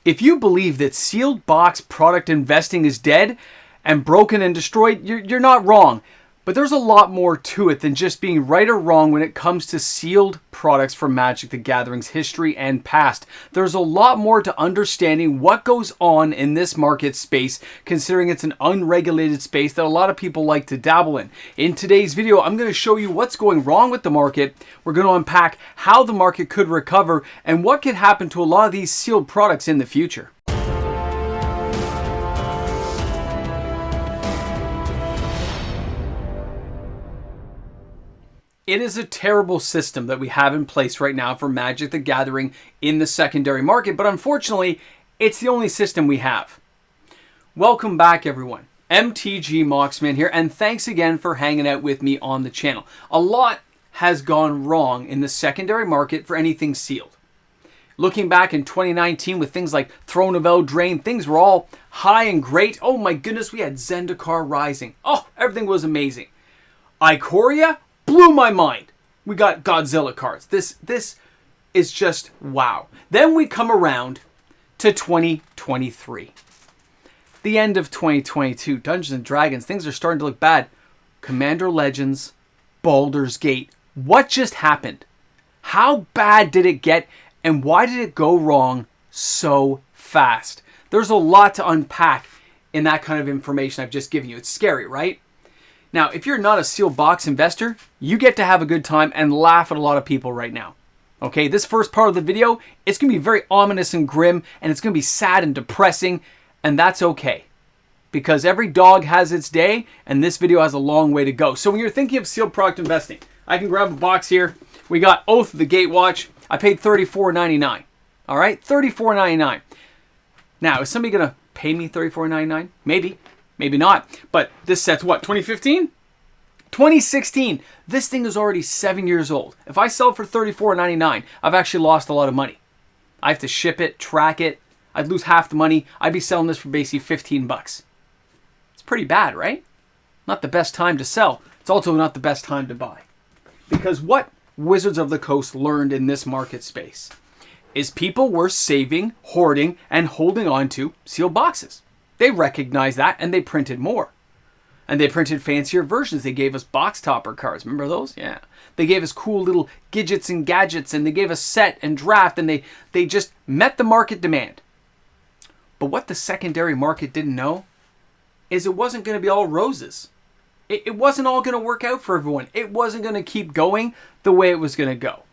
If you believe that sealed box product investing is dead and broken and destroyed, you're not wrong. But there's a lot more to it than just being right or wrong when it comes to sealed products from Magic the Gathering's history and past. There's a lot more to understanding what goes on in this market space, considering it's an unregulated space that a lot of people like to dabble in. In today's video, I'm going to show you what's going wrong with the market. We're going to unpack how the market could recover and what could happen to a lot of these sealed products in the future. It is a terrible system that we have in place right now for Magic the Gathering in the secondary market, but unfortunately, it's the only system we have. Welcome back, everyone. MTG Moxman here, and thanks again for hanging out with me on the channel. A lot has gone wrong in the secondary market for anything sealed. Looking back in 2019 with things like Throne of Eldraine, things were all high and great. Oh my goodness, we had Zendikar Rising. Oh, everything was amazing. Ikoria blew my mind. We got Godzilla cards. This is just wow. Then we come around to 2023. The end of 2022. Dungeons & Dragons. Things are starting to look bad. Commander Legends. Baldur's Gate. What just happened? How bad did it get? And why did it go wrong so fast? There's a lot to unpack in that kind of information I've just given you. It's scary, right? Now, if you're not a sealed box investor, you get to have a good time and laugh at a lot of people right now. Okay, this first part of the video, it's going to be very ominous and grim, and it's going to be sad and depressing, and that's okay. Because every dog has its day, and this video has a long way to go. So when you're thinking of sealed product investing, I can grab a box here. We got Oath of the Gatewatch. I paid $34.99. All right, $34.99. Now, is somebody going to pay me $34.99? Maybe. Maybe not, but this set's what, 2015? 2016. This thing is already 7 years old. If I sell it for $34.99, I've actually lost a lot of money. I have to ship it, track it. I'd lose half the money. I'd be selling this for basically 15 bucks. It's pretty bad, right? Not the best time to sell. It's also not the best time to buy. Because what Wizards of the Coast learned in this market space is people were saving, hoarding, and holding on to sealed boxes. They recognized that, and they printed more. And they printed fancier versions. They gave us box topper cards. Remember those? Yeah. They gave us cool little gadgets and gadgets, and they gave us set and draft, and they just met the market demand. But what the secondary market didn't know is it wasn't going to be all roses. It wasn't all going to work out for everyone. It wasn't going to keep going the way it was going to go.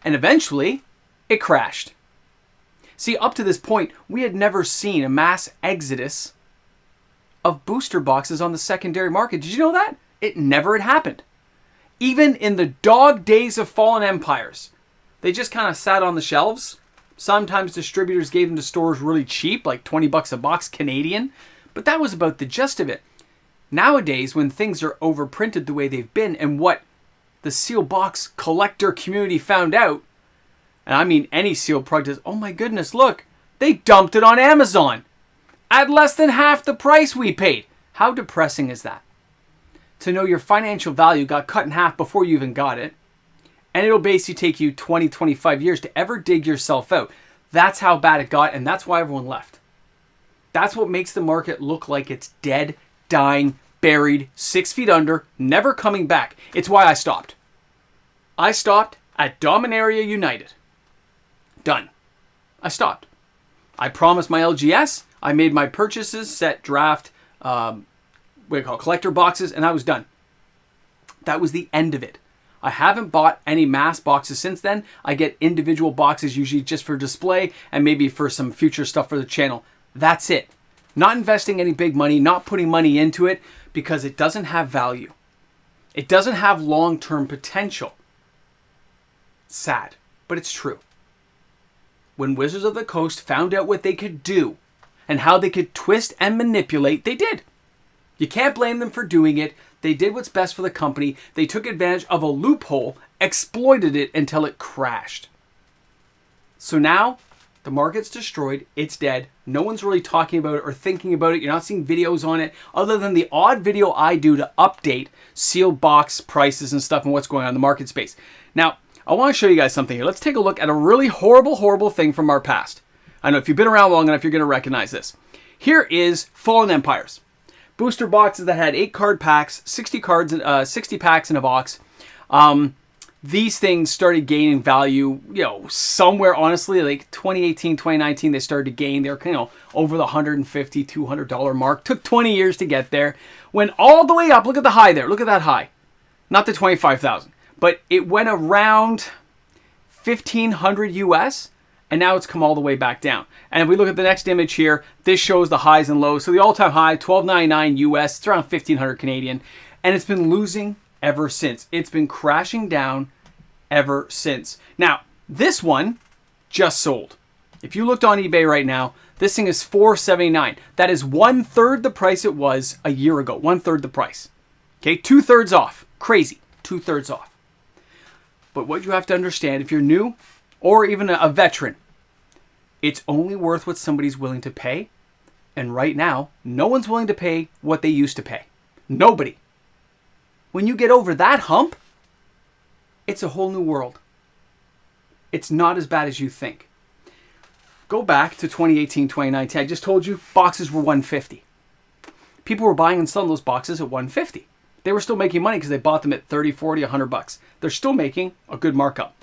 And eventually, it crashed. See, up to this point, we had never seen a mass exodus of booster boxes on the secondary market. Did you know that? It never had happened. Even in the dog days of Fallen Empires, they just kind of sat on the shelves. Sometimes distributors gave them to stores really cheap, like 20 bucks a box Canadian, but that was about the gist of it. Nowadays, when things are overprinted the way they've been, and what the sealed box collector community found out, and I mean any sealed product is, oh my goodness, look, they dumped it on Amazon at less than half the price we paid. How depressing is that? To know your financial value got cut in half before you even got it, and it'll basically take you 20, 25 years to ever dig yourself out. That's how bad it got, and that's why everyone left. That's what makes the market look like it's dead, dying, buried, 6 feet under, never coming back. It's why I stopped. I stopped at Dominaria United. Done. I stopped. I promised my LGS. I made my purchases, set, draft, collector boxes, and I was done. That was the end of it. I haven't bought any mass boxes since then. I get individual boxes usually just for display and maybe for some future stuff for the channel. That's it. Not investing any big money, not putting money into it because it doesn't have value. It doesn't have long-term potential. Sad, but it's true. When Wizards of the Coast found out what they could do and how they could twist and manipulate, they did. You can't blame them for doing it. They did what's best for the company. They took advantage of a loophole, exploited it until it crashed. So now, the market's destroyed. It's dead. No one's really talking about it or thinking about it. You're not seeing videos on it other than the odd video I do to update sealed box prices and stuff and what's going on in the market space. Now, I want to show you guys something here. Let's take a look at a really horrible, horrible thing from our past. I know if you've been around long enough, you're going to recognize this. Here is Fallen Empires. Booster boxes that had 8 card packs, 60 packs in a box. These things started gaining value, somewhere, honestly, like 2018, 2019, they started to gain. They were, over the $150, $200 mark. Took 20 years to get there. Went all the way up. Look at the high there. Look at that high. Not the 25,000, but it went around 1,500 US, and now it's come all the way back down. And if we look at the next image here, this shows the highs and lows. So the all-time high, 1,299 US, it's around 1,500 Canadian, and it's been losing ever since. It's been crashing down ever since. Now, this one just sold. If you looked on eBay right now, this thing is $479. That is 1/3 the price it was a year ago. 1/3 the price. Okay, 2/3 off. Crazy. 2/3 off. But what you have to understand, if you're new or even a veteran, it's only worth what somebody's willing to pay. And right now, no one's willing to pay what they used to pay. Nobody. When you get over that hump, it's a whole new world. It's not as bad as you think. Go back to 2018, 2019. I just told you boxes were $150. People were buying and selling those boxes at $150. They were still making money because they bought them at $30, $40, $100. They're still making a good markup.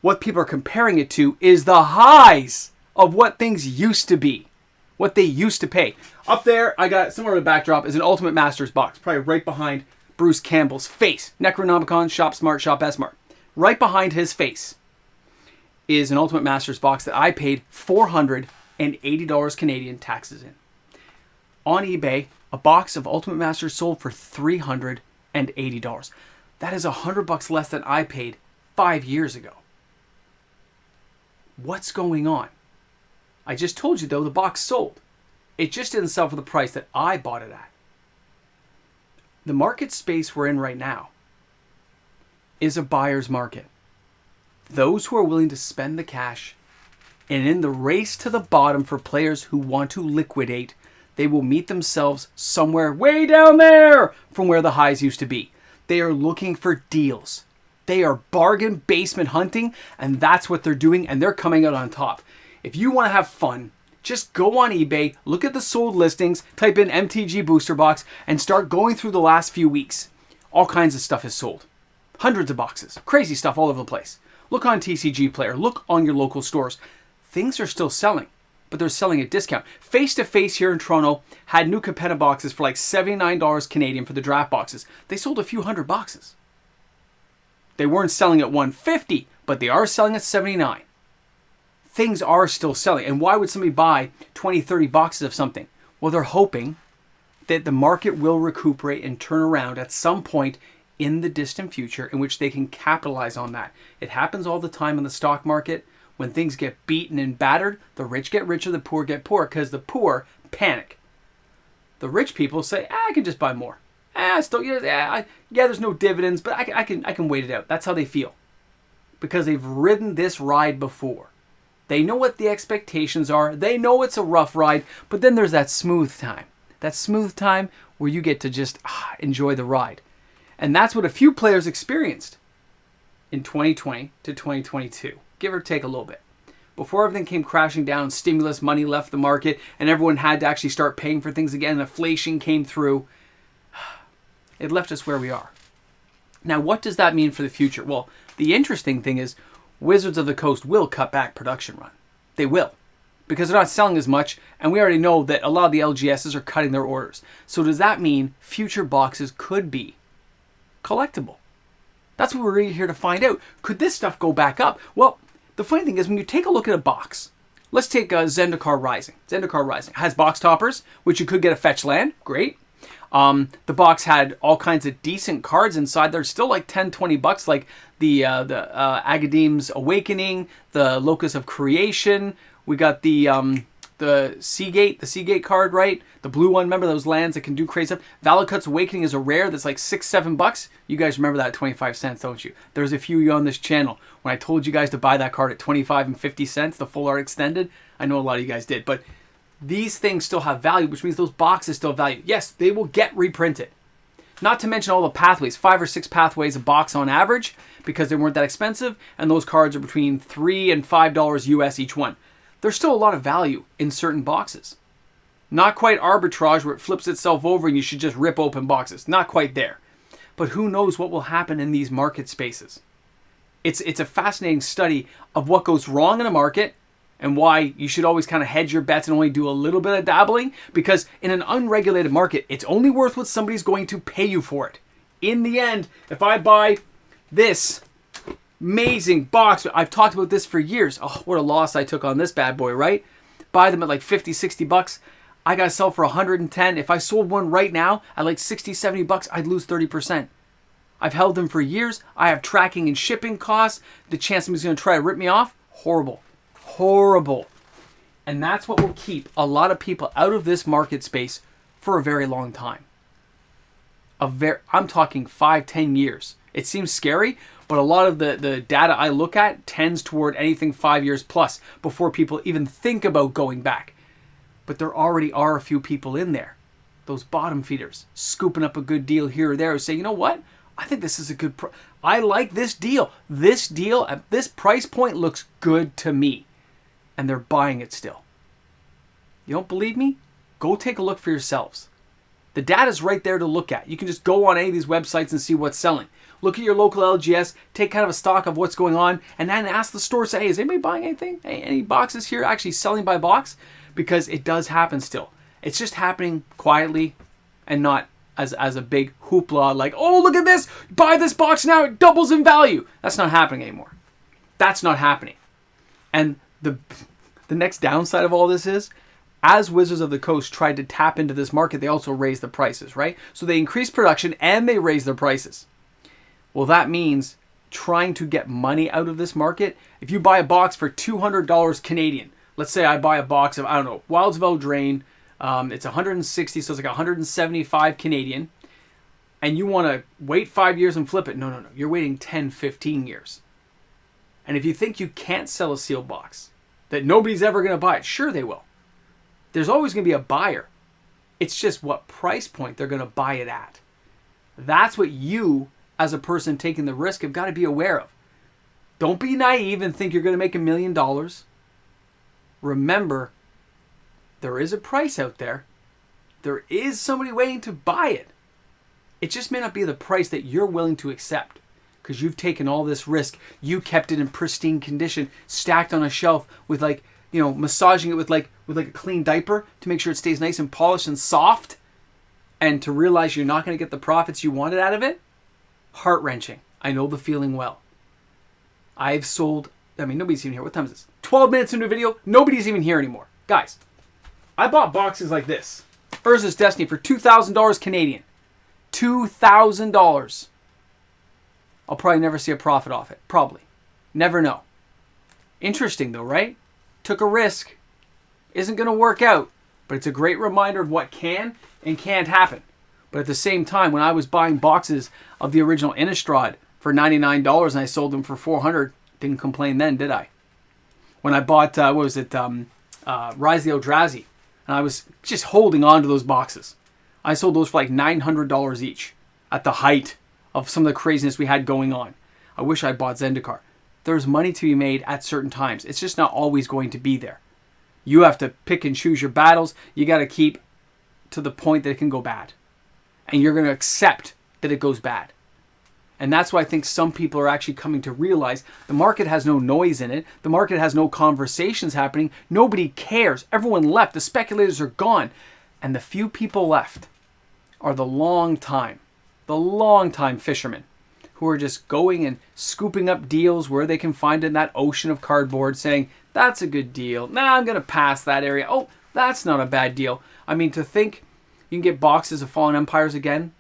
What people are comparing it to is the highs of what things used to be, what they used to pay. Up there, I got somewhere in the backdrop is an Ultimate Masters box, probably right behind Bruce Campbell's face. Necronomicon, Shop Smart, Shop S-Mart. Right behind his face is an Ultimate Masters box that I paid $480 Canadian taxes in. On eBay, a box of Ultimate Masters sold for $380. That is $100 less than I paid 5 years ago. What's going on? I just told you, though, the box sold. It just didn't sell for the price that I bought it at. The market space we're in right now is a buyer's market. Those who are willing to spend the cash, and in the race to the bottom for players who want to liquidate, they will meet themselves somewhere way down there from where the highs used to be. They are looking for deals. They are bargain basement hunting, and that's what they're doing, and they're coming out on top. If you want to have fun, just go on eBay, look at the sold listings, type in MTG Booster Box, and start going through the last few weeks. All kinds of stuff is sold. Hundreds of boxes. Crazy stuff all over the place. Look on TCG Player. Look on your local stores. Things are still selling, but they're selling at discount. Face to Face here in Toronto had new Capenna boxes for like $79 Canadian for the draft boxes. They sold a few hundred boxes. They weren't selling at $150, but they are selling at $79. Things are still selling. And why would somebody buy 20, 30 boxes of something? Well, they're hoping that the market will recuperate and turn around at some point in the distant future in which they can capitalize on that. It happens all the time in the stock market. When things get beaten and battered, the rich get richer, the poor get poorer, because the poor panic. The rich people say, I can just buy more. There's no dividends, but I can wait it out. That's how they feel. Because they've ridden this ride before. They know what the expectations are. They know it's a rough ride, but then there's that smooth time. That smooth time where you get to just enjoy the ride. And that's what a few players experienced in 2020 to 2022. Give or take a little bit. Before everything came crashing down, stimulus money left the market, and everyone had to actually start paying for things again, and inflation came through. It left us where we are. Now, what does that mean for the future? Well, the interesting thing is Wizards of the Coast will cut back production run. They will. Because they're not selling as much, and we already know that a lot of the LGSs are cutting their orders. So does that mean future boxes could be collectible? That's what we're really here to find out. Could this stuff go back up? Well, the funny thing is when you take a look at a box, let's take Zendikar Rising. Zendikar Rising has box toppers, which you could get a fetch land. Great. The box had all kinds of decent cards inside. They're still like $10, $20, like the Agadim's Awakening, the Locus of Creation. We got the Seagate card, right? The blue one, remember those lands that can do crazy stuff? Valakut's Awakening is a rare that's like $6, $7. You guys remember that at 25 cents, don't you? There's a few of you on this channel. When I told you guys to buy that card at 25 and 50 cents, the full art extended, I know a lot of you guys did, but these things still have value, which means those boxes still have value. Yes, they will get reprinted. Not to mention all the pathways, 5 or 6 pathways a box on average, because they weren't that expensive, and those cards are between $3 and $5 US each one. there's still a lot of value in certain boxes. Not quite arbitrage where it flips itself over and you should just rip open boxes. Not quite there. But who knows what will happen in these market spaces. It's a fascinating study of what goes wrong in a market and why you should always kind of hedge your bets and only do a little bit of dabbling. Because in an unregulated market, it's only worth what somebody's going to pay you for it. In the end, if I buy this amazing box, I've talked about this for years. Oh, what a loss I took on this bad boy, right? Buy them at like 50, 60 bucks. I got to sell for 110. If I sold one right now at like 60, 70 bucks, I'd lose 30%. I've held them for years. I have tracking and shipping costs. The chance somebody's going to try to rip me off, horrible. Horrible. And that's what will keep a lot of people out of this market space for a very long time. I'm talking 5, 10 years. It seems scary, but a lot of the data I look at tends toward anything 5 years plus before people even think about going back. But there already are a few people in there, those bottom feeders, scooping up a good deal here or there, who say, you know what? I think this is a good I like this deal. This deal at this price point looks good to me. And they're buying it still. You don't believe me? Go take a look for yourselves. The data's right there to look at. You can just go on any of these websites and see what's selling. Look at your local LGS, take kind of a stock of what's going on, and then ask the store, say, hey, is anybody buying anything? Hey, any boxes here actually selling by box? Because it does happen still. It's just happening quietly and not as a big hoopla like, oh, look at this, buy this box now, it doubles in value. That's not happening anymore. That's not happening. And the next downside of all this is, as Wizards of the Coast tried to tap into this market, they also raised the prices, right? So they increased production and they raised their prices. Well, that means trying to get money out of this market. If you buy a box for $200 Canadian, let's say I buy a box of, I don't know, Wilds of Eldraine, it's 160, so it's like 175 Canadian, and you want to wait 5 years and flip it. No. You're waiting 10, 15 years. And if you think you can't sell a sealed box, that nobody's ever going to buy it, sure they will. There's always going to be a buyer. It's just what price point they're going to buy it at. That's what you, as a person taking the risk, have got to be aware of. Don't be naive and think you're going to make $1 million. Remember, there is a price out there. There is somebody waiting to buy it. It just may not be the price that you're willing to accept because you've taken all this risk. You kept it in pristine condition, stacked on a shelf with massaging it with like a clean diaper to make sure it stays nice and polished and soft, and to realize you're not going to get the profits you wanted out of it. Heart-wrenching. I know the feeling well. I've sold, nobody's even here. What time is this? 12 minutes into a video. Nobody's even here anymore. Guys, I bought boxes like this. Urza's Destiny for $2,000 Canadian. $2,000. I'll probably never see a profit off it. Probably. Never know. Interesting though, right? Took a risk. Isn't going to work out. But it's a great reminder of what can and can't happen. But at the same time, when I was buying boxes of the original Innistrad for $99 and I sold them for $400, didn't complain then, did I? When I bought, Rise of the Eldrazi, and I was just holding on to those boxes. I sold those for like $900 each at the height of some of the craziness we had going on. I wish I bought Zendikar. There's money to be made at certain times. It's just not always going to be there. You have to pick and choose your battles. You got to keep to the point that it can go bad. And you're going to accept that it goes bad. And that's why I think some people are actually coming to realize the market has no noise in it. The market has no conversations happening. Nobody cares. Everyone left. The speculators are gone. And the few people left are the long time fishermen who are just going and scooping up deals where they can find in that ocean of cardboard saying, that's a good deal. Nah, I'm going to pass that area. Oh, that's not a bad deal. To think you can get boxes of Fallen Empires again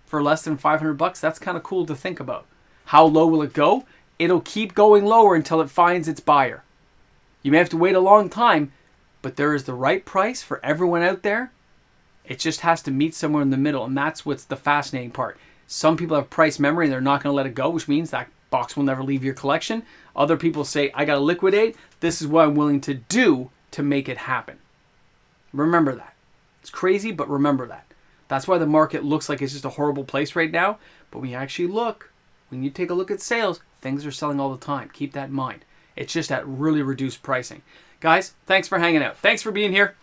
for less than $500, that's kind of cool to think about. How low will it go? It'll keep going lower until it finds its buyer. You may have to wait a long time, but there is the right price for everyone out there. It just has to meet somewhere in the middle, and that's what's the fascinating part. Some people have price memory and they're not going to let it go, which means that box will never leave your collection. Other people say, I got to liquidate. This is what I'm willing to do to make it happen. Remember that. It's crazy, but remember that. That's why the market looks like it's just a horrible place right now. But when you actually look, when you take a look at sales, things are selling all the time. Keep that in mind. It's just at really reduced pricing. Guys, thanks for hanging out. Thanks for being here.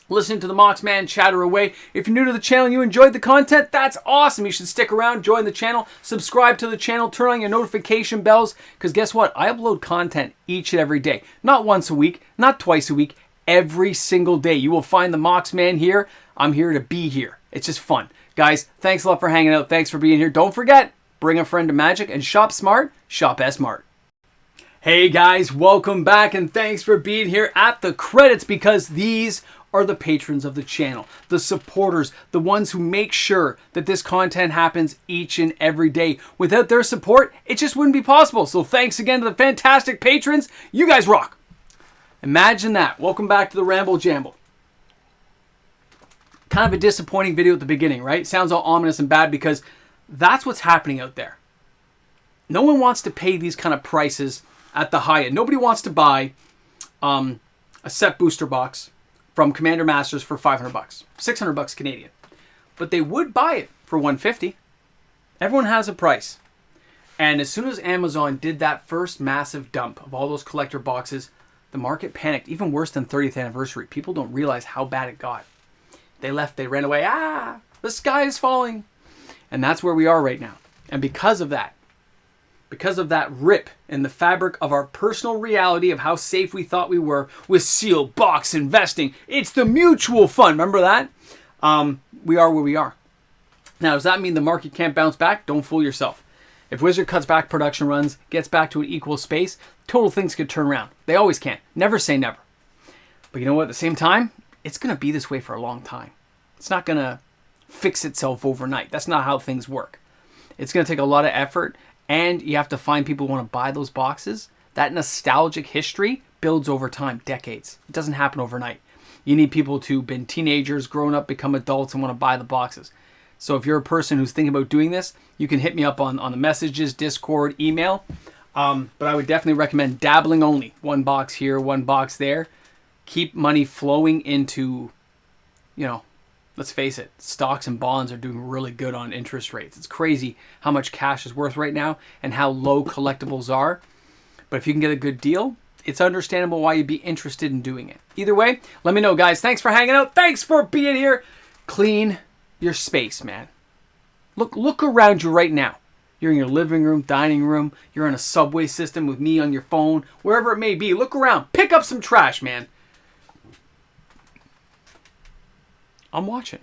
Listening to the Moxman chatter away. If you're new to the channel and you enjoyed the content, that's awesome. You should stick around, join the channel, subscribe to the channel, turn on your notification bells, because guess what? I upload content each and every day. Not once a week, not twice a week, every single day. You will find the Moxman here. I'm here to be here. It's just fun. Guys, thanks a lot for hanging out. Thanks for being here. Don't forget, bring a friend to Magic and shop smart, shop S-Mart. Hey guys, welcome back and thanks for being here at the credits, because these are the patrons of the channel, the supporters, the ones who make sure that this content happens each and every day. Without their support, it just wouldn't be possible. So thanks again to the fantastic patrons. You guys rock. Imagine that. Welcome back to the Ramble Jamble. Kind of a disappointing video at the beginning, right? Sounds all ominous and bad because that's what's happening out there. No one wants to pay these kind of prices at the high end. Nobody wants to buy a set booster box from Commander Masters for $500, $600 Canadian. But they would buy it for $150. Everyone has a price. And as soon as Amazon did that first massive dump of all those collector boxes, the market panicked, even worse than 30th anniversary. People don't realize how bad it got. They left, they ran away. The sky is falling. And that's where we are right now. And because of that rip in the fabric of our personal reality of how safe we thought we were with sealed box investing, it's the mutual fund. Remember that? We are where we are. Now, does that mean the market can't bounce back? Don't fool yourself. If Wizard cuts back production runs, gets back to an equal space, total things could turn around. They always can. Never say never. But you know what? At the same time, it's going to be this way for a long time. It's not going to fix itself overnight. That's not how things work. It's going to take a lot of effort, and you have to find people who want to buy those boxes. That nostalgic history builds over time, decades. It doesn't happen overnight. You need people to have been teenagers, grown up, become adults, and want to buy the boxes. So if you're a person who's thinking about doing this, you can hit me up on the messages, Discord, email. But I would definitely recommend dabbling only. One box here, one box there. Keep money flowing into, let's face it, stocks and bonds are doing really good on interest rates. It's crazy how much cash is worth right now and how low collectibles are. But if you can get a good deal, it's understandable why you'd be interested in doing it. Either way, let me know, guys. Thanks for hanging out. Thanks for being here. Clean your space, man. Look around you right now. You're in your living room, dining room. You're in a subway system with me on your phone. Wherever it may be, look around. Pick up some trash, man. I'm watching.